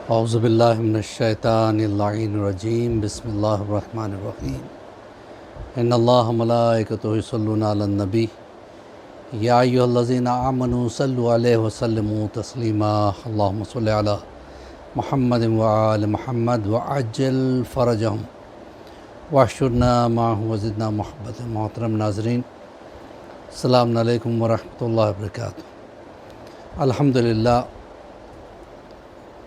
اعوذ باللہ من الشیطان اللعین الرجیم بسم اللہ الرحمن الرحیم ان اللہ ملائکتہ یصلون علی النبی یا ایھا الذین آمنوا صلوا علیہ وسلموا تسلیما اللہم صل علی محمد وآل محمد وعجل فرجہم واحشرنا معہم وزدنا محبت۔ محترم ناظرین، السلام علیکم ورحمۃ اللہ وبرکاتہ۔ الحمدللہ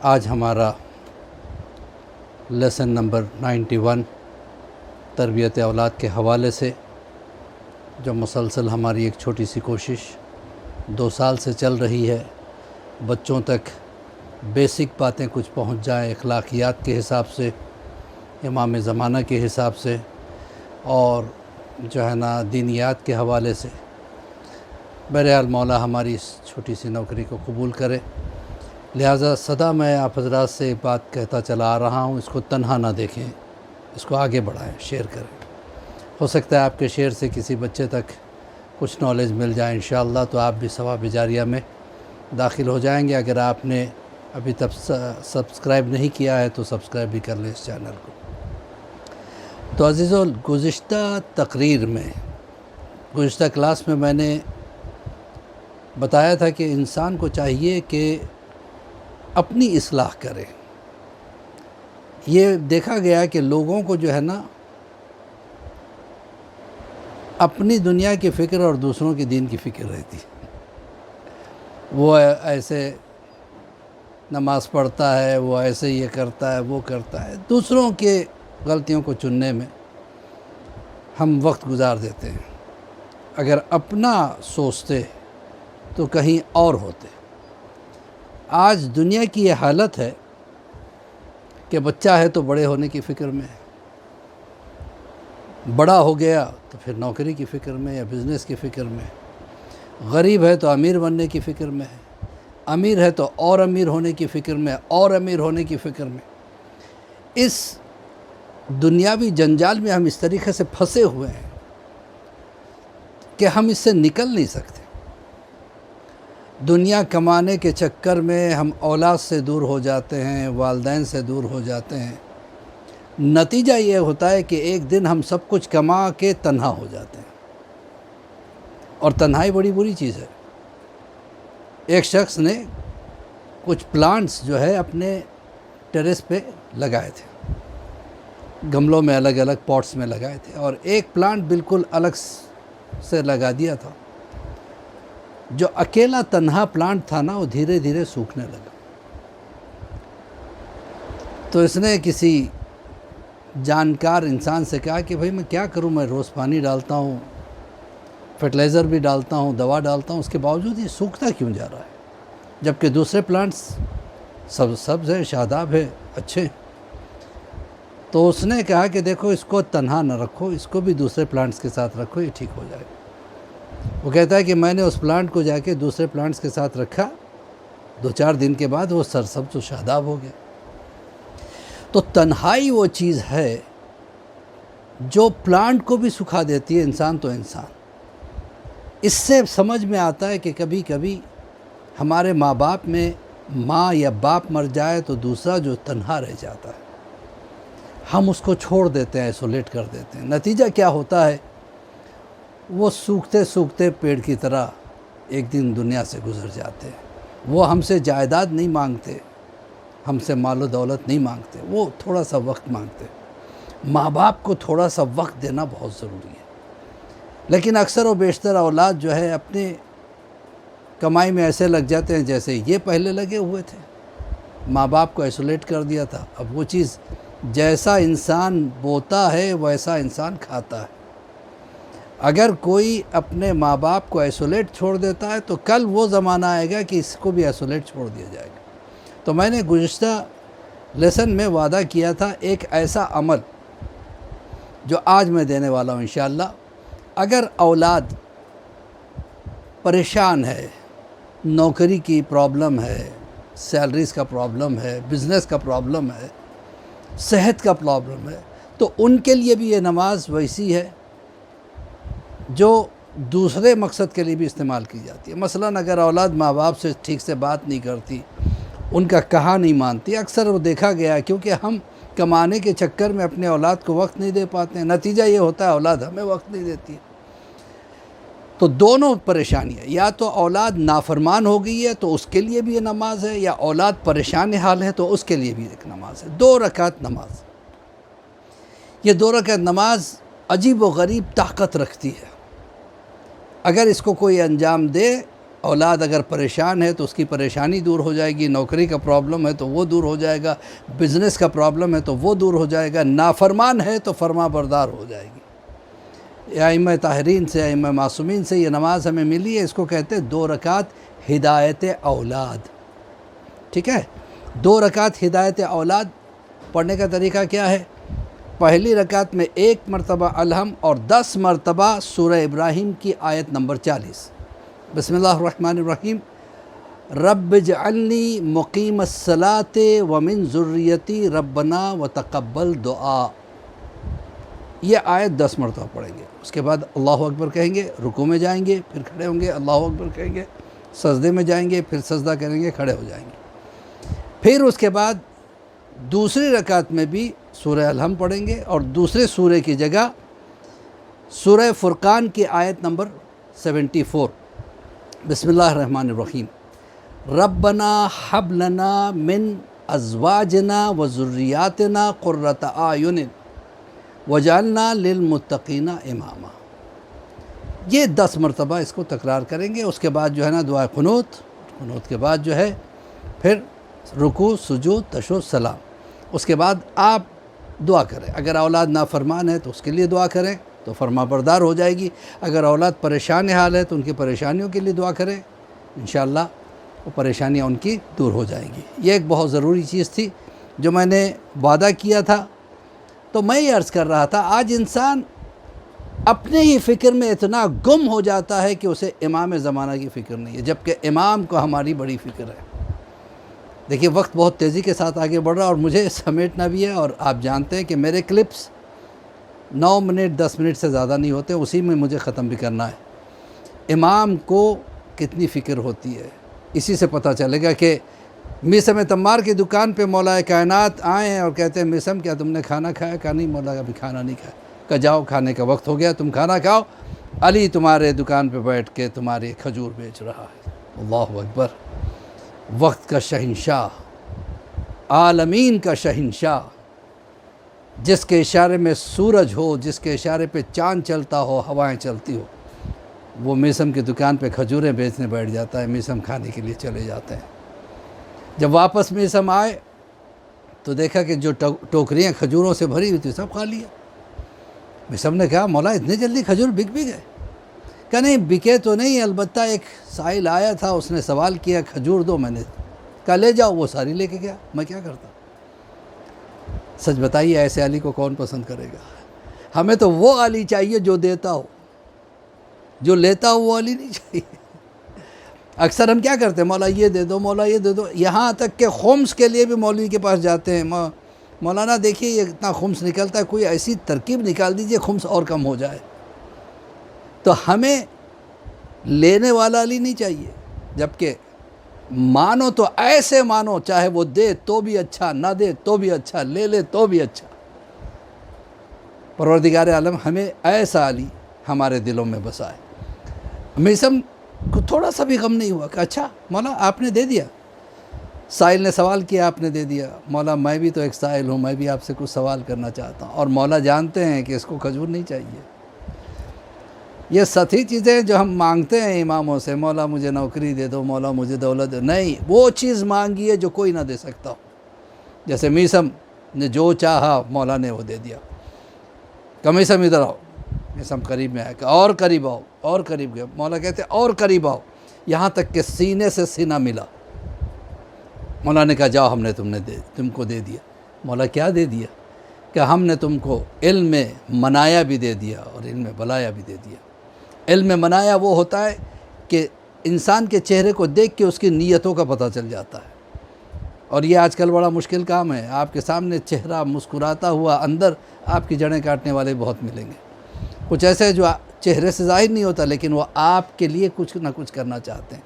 آج ہمارا لیسن نمبر 91 تربیت اولاد کے حوالے سے، جو مسلسل ہماری ایک چھوٹی سی کوشش 2 سال سے چل رہی ہے، بچوں تک بیسک باتیں کچھ پہنچ جائیں اخلاقیات کے حساب سے، امام زمانہ کے حساب سے، اور جو ہے نا دینیات کے حوالے سے۔ بہرحال مولا ہماری اس چھوٹی سی نوکری کو قبول کرے، لہٰذا سدا میں آپ حضرات سے بات کہتا چلا آ رہا ہوں، اس کو تنہا نہ دیکھیں، اس کو آگے بڑھائیں، شیئر کریں۔ ہو سکتا ہے آپ کے شیئر سے کسی بچے تک کچھ نالج مل جائے انشاءاللہ، تو آپ بھی ثواب جاریہ میں داخل ہو جائیں گے۔ اگر آپ نے ابھی تک سبسکرائب نہیں کیا ہے تو سبسکرائب بھی کر لیں اس چینل کو۔ تو عزیزو، گزشتہ تقریر میں، گزشتہ کلاس میں نے بتایا تھا کہ انسان کو چاہیے کہ اپنی اصلاح کرے۔ یہ دیکھا گیا کہ لوگوں کو جو ہے نا اپنی دنیا کی فکر اور دوسروں کی دین کی فکر رہتی۔ وہ ایسے نماز پڑھتا ہے، وہ ایسے یہ کرتا ہے، وہ کرتا ہے، دوسروں کے غلطیوں کو چننے میں ہم وقت گزار دیتے ہیں۔ اگر اپنا سوچتے تو کہیں اور ہوتے۔ آج دنیا کی یہ حالت ہے کہ بچہ ہے تو بڑے ہونے کی فکر میں ہے، بڑا ہو گیا تو پھر نوکری کی فکر میں یا بزنس کی فکر میں، غریب ہے تو امیر بننے کی فکر میں ہے، امیر ہے تو اور امیر ہونے کی فکر میں، اور امیر ہونے کی فکر میں۔ اس دنیاوی جنجال میں ہم اس طریقے سے پھنسے ہوئے ہیں کہ ہم اس سے نکل نہیں سکتے۔ دنیا کمانے کے چکر میں ہم اولاد سے دور ہو جاتے ہیں، والدین سے دور ہو جاتے ہیں۔ نتیجہ یہ ہوتا ہے کہ ایک دن ہم سب کچھ کما کے تنہا ہو جاتے ہیں، اور تنہائی بڑی بری چیز ہے۔ ایک شخص نے کچھ پلانٹس جو ہے اپنے ٹیرس پہ لگائے تھے، گملوں میں الگ الگ پاٹس میں لگائے تھے، اور ایک پلانٹ بالکل الگ سے لگا دیا تھا۔ جو اکیلا تنہا پلانٹ تھا نا، وہ دھیرے دھیرے سوکھنے لگا۔ تو اس نے کسی جانکار انسان سے کہا کہ بھائی میں کیا کروں، میں روز پانی ڈالتا ہوں، فرٹیلائزر بھی ڈالتا ہوں، دوا ڈالتا ہوں، اس کے باوجود یہ سوکھتا کیوں جا رہا ہے، جبکہ دوسرے پلانٹس سبز ہے، شاداب ہے، اچھے۔ تو اس نے کہا کہ دیکھو، اس کو تنہا نہ رکھو، اس کو بھی دوسرے پلانٹس کے ساتھ رکھو، یہ ٹھیک ہو جائے گا۔ وہ کہتا ہے کہ میں نے اس پلانٹ کو جا کے دوسرے پلانٹس کے ساتھ رکھا، 2-4 دن کے بعد وہ سرسبز و شاداب ہو گیا۔ تو تنہائی وہ چیز ہے جو پلانٹ کو بھی سکھا دیتی ہے، انسان تو انسان۔ اس سے سمجھ میں آتا ہے کہ کبھی کبھی ہمارے ماں باپ میں ماں یا باپ مر جائے تو دوسرا جو تنہا رہ جاتا ہے، ہم اس کو چھوڑ دیتے ہیں، ایسولیٹ کر دیتے ہیں۔ نتیجہ کیا ہوتا ہے؟ وہ سوکھتے سوکھتے پیڑ کی طرح ایک دن دنیا سے گزر جاتے ہیں۔ وہ ہم سے جائیداد نہیں مانگتے، ہم سے مال و دولت نہیں مانگتے، وہ تھوڑا سا وقت مانگتے۔ ماں باپ کو تھوڑا سا وقت دینا بہت ضروری ہے۔ لیکن اکثر و بیشتر اولاد جو ہے اپنے کمائی میں ایسے لگ جاتے ہیں جیسے یہ پہلے لگے ہوئے تھے۔ ماں باپ کو ایسولیٹ کر دیا تھا، اب وہ چیز جیسا انسان بوتا ہے ویسا انسان کھاتا ہے۔ اگر کوئی اپنے ماں باپ کو ایسولیٹ چھوڑ دیتا ہے تو کل وہ زمانہ آئے گا کہ اس کو بھی ایسولیٹ چھوڑ دیا جائے گا۔ تو میں نے گزشتہ لیسن میں وعدہ کیا تھا ایک ایسا عمل جو آج میں دینے والا ہوں انشاءاللہ۔ اگر اولاد پریشان ہے، نوکری کی پرابلم ہے، سیلریز کا پرابلم ہے، بزنس کا پرابلم ہے، صحت کا پرابلم ہے، تو ان کے لیے بھی یہ نماز ویسی ہے جو دوسرے مقصد کے لیے بھی استعمال کی جاتی ہے۔ مثلاً اگر اولاد ماں باپ سے ٹھیک سے بات نہیں کرتی، ان کا کہا نہیں مانتی. اکثر وہ دیکھا گیا ہے کیونکہ ہم کمانے کے چکر میں اپنے اولاد کو وقت نہیں دے پاتے ہیں. نتیجہ یہ ہوتا ہے اولاد ہمیں وقت نہیں دیتی ہے. تو دونوں پریشانیاں، یا تو اولاد نافرمان ہو گئی ہے تو اس کے لیے بھی یہ نماز ہے، یا اولاد پریشان حال ہے تو اس کے لیے بھی ایک نماز ہے. 2 رکعت نماز. یہ 2 رکعت نماز عجیب و غریب طاقت رکھتی ہے. اگر اس کو کوئی انجام دے، اولاد اگر پریشان ہے تو اس کی پریشانی دور ہو جائے گی، نوکری کا پرابلم ہے تو وہ دور ہو جائے گا، بزنس کا پرابلم ہے تو وہ دور ہو جائے گا، نافرمان ہے تو فرما بردار ہو جائے گی. ائمہ طاہرین سے، ائمہ معصومین سے یہ نماز ہمیں ملی ہے. اس کو کہتے ہیں 2 رکعت ہدایت اولاد. ٹھیک ہے، 2 رکعت ہدایت اولاد. پڑھنے کا طریقہ کیا ہے؟ پہلی رکعت میں 1 مرتبہ الحم اور 10 مرتبہ سورہ ابراہیم کی آیت نمبر 40. بسم اللہ الرحمن الرحیم. رب اجعلنی مقیم الصلاۃ ومن ذریتی ربنا وتقبل دعا. یہ آیت 10 مرتبہ پڑھیں گے. اس کے بعد اللہ اکبر کہیں گے، رکوع میں جائیں گے، پھر کھڑے ہوں گے، اللہ اکبر کہیں گے، سجدے میں جائیں گے، پھر سجدہ کریں گے، کھڑے ہو جائیں گے. پھر اس کے بعد دوسری رکعت میں بھی سورہ الحم پڑھیں گے اور دوسرے سورہ کی جگہ سورہ فرقان کی آیت نمبر 74. بسم اللہ الرحمن الرحیم. ربنا حب لنا من ازواجنا وذریاتنا قرۃ اعین وجعلنا للمتقین اماما. یہ 10 مرتبہ اس کو تکرار کریں گے. اس کے بعد جو ہے نا دعا قنوت کے بعد جو ہے پھر رکوع، سجود، تشہد، سلام. اس کے بعد آپ دعا کریں. اگر اولاد نافرمان ہے تو اس کے لیے دعا کریں تو فرما بردار ہو جائے گی. اگر اولاد پریشان حال ہے تو ان کی پریشانیوں کے لیے دعا کریں، انشاءاللہ وہ پریشانیاں ان کی دور ہو جائیں گی. یہ ایک بہت ضروری چیز تھی جو میں نے وعدہ کیا تھا. تو میں یہ عرض کر رہا تھا، آج انسان اپنے ہی فکر میں اتنا گم ہو جاتا ہے کہ اسے امام زمانہ کی فکر نہیں ہے، جبکہ امام کو ہماری بڑی فکر ہے. دیکھیے وقت بہت تیزی کے ساتھ آگے بڑھ رہا ہے اور مجھے سمیٹنا بھی ہے، اور آپ جانتے ہیں کہ میرے کلپس 9 منٹ 10 منٹ سے زیادہ نہیں ہوتے، اسی میں مجھے ختم بھی کرنا ہے. امام کو کتنی فکر ہوتی ہے اسی سے پتہ چلے گا کہ میسم تمار کی دکان پہ مولا کائنات آئے ہیں اور کہتے ہیں میسم کیا تم نے کھانا کھایا؟ کہا نہیں مولا ابھی کھانا نہیں کھایا. کہا جاؤ کھانے کا وقت ہو گیا، تم کھانا کھاؤ، علی تمہارے دکان پہ بیٹھ کے تمہاری کھجور بیچ رہا ہے. اللہ اکبر. وقت کا شہنشاہ، عالمین کا شہنشاہ، جس کے اشارے میں سورج ہو، جس کے اشارے پہ چاند چلتا ہو، ہوائیں چلتی ہو، وہ میسم کی دکان پہ کھجوریں بیچنے بیٹھ جاتا ہے. میسم کھانے کے لیے چلے جاتے ہیں. جب واپس میسم آئے تو دیکھا کہ جو ٹوکریاں کھجوروں سے بھری ہوئی تھی سب خالی ہے. میسم نے کہا مولا اتنے جلدی کھجور بک بھی گئے؟ کہا نہیں بکے تو نہیں، البتہ ایک سائل آیا تھا، اس نے سوال کیا کھجور دو، میں نے کہا لے جاؤ، وہ ساری لے کے گیا، میں کیا کرتا. سچ بتائیے ایسے علی کو کون پسند کرے گا؟ ہمیں تو وہ علی چاہیے جو دیتا ہو، جو لیتا ہو وہ علی نہیں چاہیے. اکثر ہم کیا کرتے ہیں، مولا یہ دے دو، مولا یہ دے دو. یہاں تک کہ خمس کے لیے بھی مولوی کے پاس جاتے ہیں. مولانا دیکھیے یہ اتنا خمس نکلتا ہے، کوئی ایسی ترکیب نکال دیجئے خمس اور کم ہو جائے. تو ہمیں لینے والا علی نہیں چاہیے، جبکہ مانو تو ایسے مانو، چاہے وہ دے تو بھی اچھا، نہ دے تو بھی اچھا، لے لے تو بھی اچھا. پروردگار عالم ہمیں ایسا علی ہمارے دلوں میں بسائے. میسم کو تھوڑا سا بھی غم نہیں ہوا کہ اچھا مولا آپ نے دے دیا. سائل نے سوال کیا، آپ نے دے دیا. مولا میں بھی تو ایک سائل ہوں، میں بھی آپ سے کچھ سوال کرنا چاہتا ہوں. اور مولا جانتے ہیں کہ اس کو کھجور نہیں چاہیے. یہ سطحی چیزیں جو ہم مانگتے ہیں اماموں سے، مولا مجھے نوکری دے دو، مولا مجھے دولت دے، نہیں، وہ چیز مانگی ہے جو کوئی نہ دے سکتا ہو. جیسے میسم نے جو چاہا مولا نے وہ دے دیا. کہ میسم ادھر آؤ. میسم قریب میں آیا کہ اور قریب آؤ، اور قریب گئے. مولا کہتے اور قریب آؤ، یہاں تک کہ سینے سے سینہ ملا. مولا نے کہا جاؤ ہم نے تم کو دے دیا. مولا کیا دے دیا؟ کہ ہم نے تم کو علم میں منایا بھی دے دیا اور علم میں بلایا بھی دے دیا. علم میں منایا وہ ہوتا ہے کہ انسان کے چہرے کو دیکھ کے اس کی نیتوں کا پتہ چل جاتا ہے. اور یہ آج کل بڑا مشکل کام ہے. آپ کے سامنے چہرہ مسکراتا ہوا، اندر آپ کی جڑیں کاٹنے والے بہت ملیں گے. کچھ ایسے جو چہرے سے ظاہر نہیں ہوتا لیکن وہ آپ کے لیے کچھ نہ کچھ کرنا چاہتے ہیں.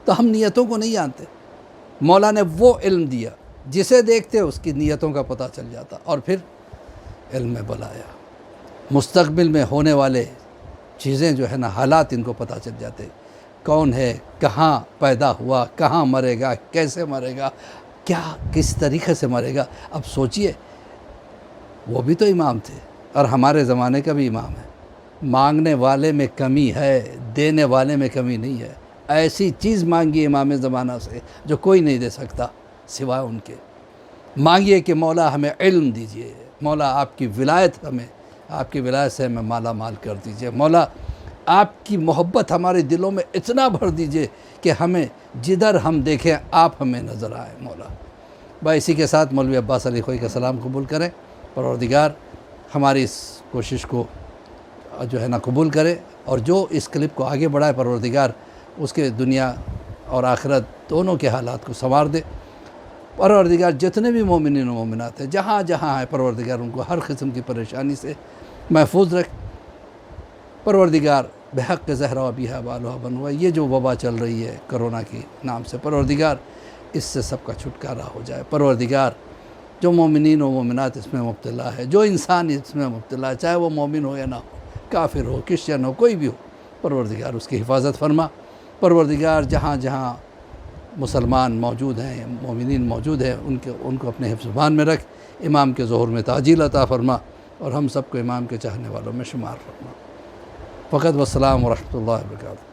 تو ہم نیتوں کو نہیں جانتے. مولا نے وہ علم دیا جسے دیکھتے اس کی نیتوں کا پتہ چل جاتا، اور پھر علم میں بلایا، مستقبل میں ہونے والے چیزیں جو ہے نا، حالات ان کو پتہ چل جاتے، کون ہے، کہاں پیدا ہوا، کہاں مرے گا، کیسے مرے گا، کیا کس طریقے سے مرے گا۔ اب سوچئے، وہ بھی تو امام تھے اور ہمارے زمانے کا بھی امام ہے۔ مانگنے والے میں کمی ہے، دینے والے میں کمی نہیں ہے۔ ایسی چیز مانگی امام زمانہ سے جو کوئی نہیں دے سکتا سوائے ان کے۔ مانگیے کہ مولا ہمیں علم دیجئے، مولا آپ کی ولایت ہمیں، آپ کی ولایت سے ہمیں مالا مال کر دیجئے، مولا آپ کی محبت ہمارے دلوں میں اتنا بھر دیجئے کہ ہمیں جدھر ہم دیکھیں آپ ہمیں نظر آئے مولا۔ بھائی اسی کے ساتھ مولوی عباس علی خوئی کا سلام قبول کریں۔ پروردگار ہماری اس کوشش کو جو ہے نا قبول کرے، اور جو اس کلپ کو آگے بڑھائے پروردگار اس کے دنیا اور آخرت دونوں کے حالات کو سنوار دے۔ پروردگار جتنے بھی مومنین و مومنات ہیں جہاں جہاں ہیں، پروردگار ان کو ہر قسم کی پریشانی سے محفوظ رکھ۔ پروردگار بحق زہرا و بیہا بالہا بنوا، یہ جو وبا چل رہی ہے کرونا کی نام سے، پروردگار اس سے سب کا چھٹکارا ہو جائے۔ پروردگار جو مومنین و مومنات اس میں مبتلا ہے، جو انسان اس میں مبتلا ہے، چاہے وہ مومن ہو یا نہ ہو، کافر ہو، کرسچن ہو، کوئی بھی ہو، پروردگار اس کی حفاظت فرما۔ پروردگار جہاں جہاں مسلمان موجود ہیں، مومنین موجود ہیں، ان کو اپنے حفظ مان میں رکھ، امام کے ظہور میں تعجیل عطا فرما، اور ہم سب کو امام کے چاہنے والوں میں شمار فرما۔ فقط والسلام ورحمۃ اللہ وبرکاتہ۔